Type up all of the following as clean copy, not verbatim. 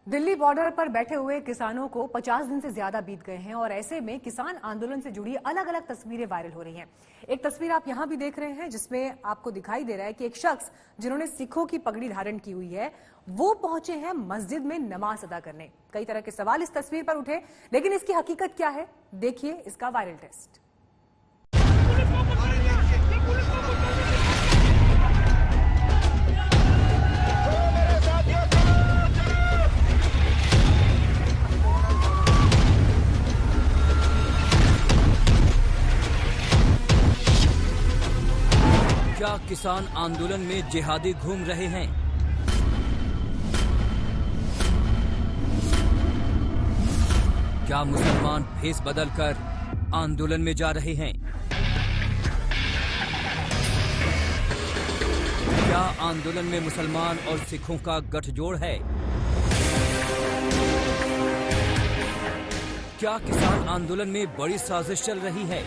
Delhi border पर बैठे हुए किसानों को 50 दिन से ज्यादा बीत गए हैं और ऐसे में किसान आंदोलन से जुड़ी अलग अलग तस्वीरें वायरल हो रही हैं। एक तस्वीर आप यहां भी देख रहे हैं जिसमें आपको दिखाई दे रहा है कि एक शख्स जिन्होंने सिखों की पगड़ी धारण की हुई है वो पहुंचे हैं मस्जिद में नमाज अदा करने। कई तरह के सवाल इस तस्वीर पर उठे, लेकिन इसकी हकीकत क्या है, देखिए इसका वायरल टेस्ट। क्या किसान आंदोलन में जिहादी घूम रहे हैं? क्या मुसलमान भेष बदलकर आंदोलन में जा रहे हैं? क्या आंदोलन में मुसलमान और सिखों का गठजोड़ है? क्या किसान आंदोलन में बड़ी साजिश चल रही है?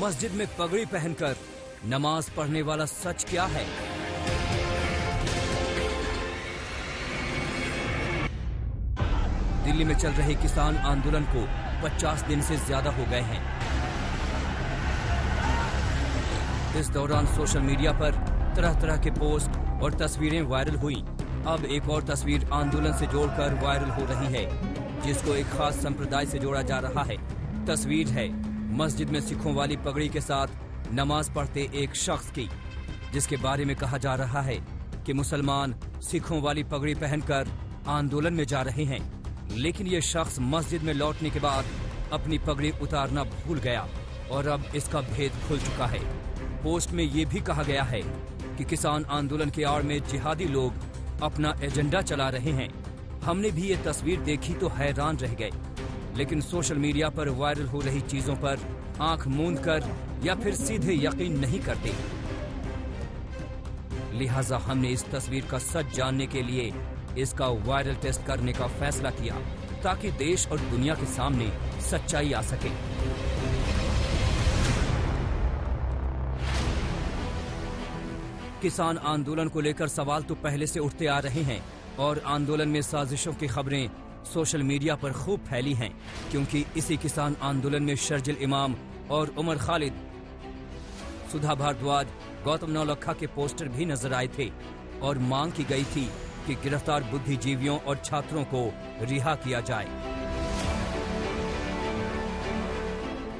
मस्जिद में पगड़ी पहनकर नमाज पढ़ने वाला सच क्या है? दिल्ली में चल रहे किसान आंदोलन को 50 दिन से ज्यादा हो गए हैं। इस दौरान सोशल मीडिया पर तरह तरह के पोस्ट और तस्वीरें वायरल हुई। अब एक और तस्वीर आंदोलन से जोड़कर वायरल हो रही है, जिसको एक खास संप्रदाय से जोड़ा जा रहा है। तस्वीर है मस्जिद में सिखों वाली पगड़ी के साथ नमाज पढ़ते एक शख्स की, जिसके बारे में कहा जा रहा है कि मुसलमान सिखों वाली पगड़ी पहनकर आंदोलन में जा रहे हैं, लेकिन ये शख्स मस्जिद में लौटने के बाद अपनी पगड़ी उतारना भूल गया और अब इसका भेद खुल चुका है। पोस्ट में ये भी कहा गया है कि किसान आंदोलन के आड़ में जिहादी लोग अपना एजेंडा चला रहे हैं। हमने भी ये तस्वीर देखी तो हैरान रह गए, लेकिन सोशल मीडिया पर वायरल हो रही चीजों पर आंख मूंद कर या फिर सीधे यकीन नहीं करते। लिहाजा हमने इस तस्वीर का सच जानने के लिए इसका वायरल टेस्ट करने का फैसला किया, ताकि देश और दुनिया के सामने सच्चाई आ सके। किसान आंदोलन को लेकर सवाल तो पहले से उठते आ रहे हैं और आंदोलन में साजिशों की खबरें सोशल मीडिया पर खूब फैली हैं, क्योंकि इसी किसान आंदोलन में शर्जिल इमाम और उमर खालिद, सुधा भारद्वाज, गौतम नौलखा के पोस्टर भी नजर आए थे और मांग की गई थी कि गिरफ्तार बुद्धिजीवियों और छात्रों को रिहा किया जाए।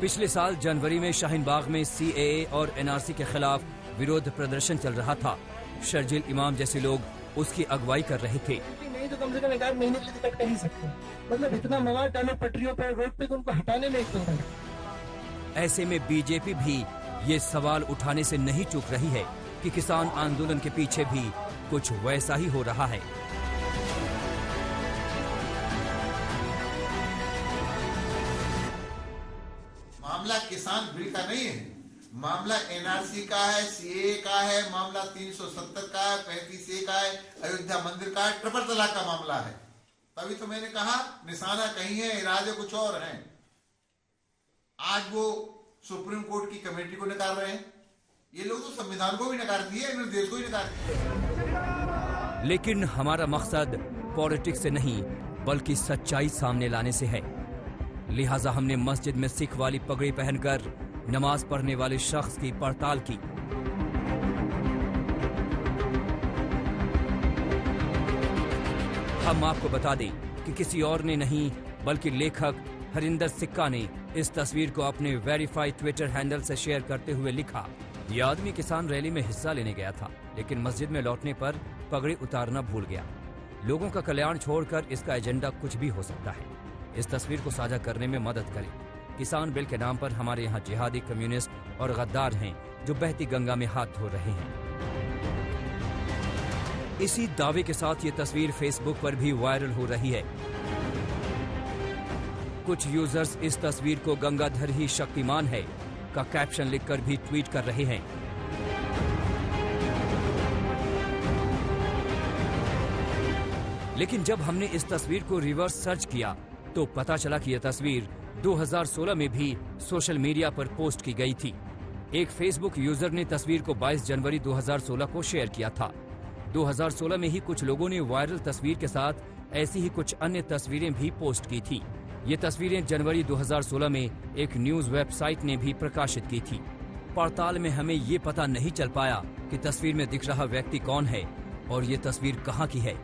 पिछले साल जनवरी में शाहीन बाग में CAA और NRC के खिलाफ विरोध प्रदर्शन चल रहा था। शर्जिल इमाम जैसे लोग उसकी अगुवाई कर रहे थे। तो कम से कम 1 महीने के लिए कर ही सकते हैं। मतलब इतना मवाद डालो पटरियों पर, रोड पे, उनको हटाने में एक तो ऐसे में बीजेपी भी ये सवाल उठाने से नहीं चूक रही है कि किसान आंदोलन के पीछे भी कुछ वैसा ही हो रहा है। मामला किसान बिल का नहीं है, मामला NRC का है, CAA का है, मामला 370 का है, 35A का है, अयोध्या मंदिर का है, ट्रिपल तलाक का मामला है। तभी तो मैंने कहा निशाना कहीं है, इरादे कुछ और हैं। आज वो सुप्रीम कोर्ट की कमेटी को नकार रहे हैं। ये लोग तो संविधान को भी नकार दिए, इन्होंने देश को ही नकार दिया। लेकिन हमारा मकसद पॉलिटिक्स से नहीं बल्कि सच्चाई सामने लाने से है। लिहाजा हमने मस्जिद में सिख वाली पगड़ी पहनकर नमाज पढ़ने वाले शख्स की पड़ताल की। हम आपको बता दें कि किसी और ने नहीं बल्कि लेखक हरिंदर सिक्का ने इस तस्वीर को अपने वेरीफाइड ट्विटर हैंडल से शेयर करते हुए लिखा, यह आदमी किसान रैली में हिस्सा लेने गया था, लेकिन मस्जिद में लौटने पर पगड़ी उतारना भूल गया। लोगों का कल्याण छोड़कर इसका एजेंडा कुछ भी हो सकता है। इस तस्वीर को साझा करने में मदद करें। किसान बिल के नाम पर हमारे यहाँ जिहादी, कम्युनिस्ट और गद्दार हैं जो बहती गंगा में हाथ धो रहे हैं। इसी दावे के साथ ये तस्वीर फेसबुक पर भी वायरल हो रही है। कुछ यूजर्स इस तस्वीर को गंगाधर ही शक्तिमान है का कैप्शन लिखकर भी ट्वीट कर रहे हैं। लेकिन जब हमने इस तस्वीर को रिवर्स सर्च किया तो पता चला कि यह तस्वीर 2016 में भी सोशल मीडिया पर पोस्ट की गई थी। एक फेसबुक यूजर ने तस्वीर को 22 जनवरी 2016 को शेयर किया था। 2016 में ही कुछ लोगों ने वायरल तस्वीर के साथ ऐसी ही कुछ अन्य तस्वीरें भी पोस्ट की थी। ये तस्वीरें जनवरी 2016 में एक न्यूज वेबसाइट ने भी प्रकाशित की थी। पड़ताल में हमें ये पता नहीं चल पाया कि तस्वीर में दिख रहा व्यक्ति कौन है और ये तस्वीर कहाँ की है,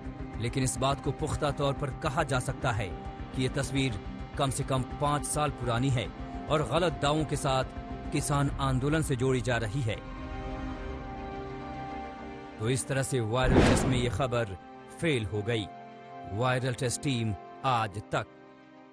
लेकिन इस बात को पुख्ता तौर पर कहा जा सकता है कि ये तस्वीर कम से कम 5 साल पुरानी है और गलत दावों के साथ किसान आंदोलन से जोड़ी जा रही है। तो इस तरह से वायरल टेस्ट में ये खबर फेल हो गई। वायरल टेस्ट टीम आज तक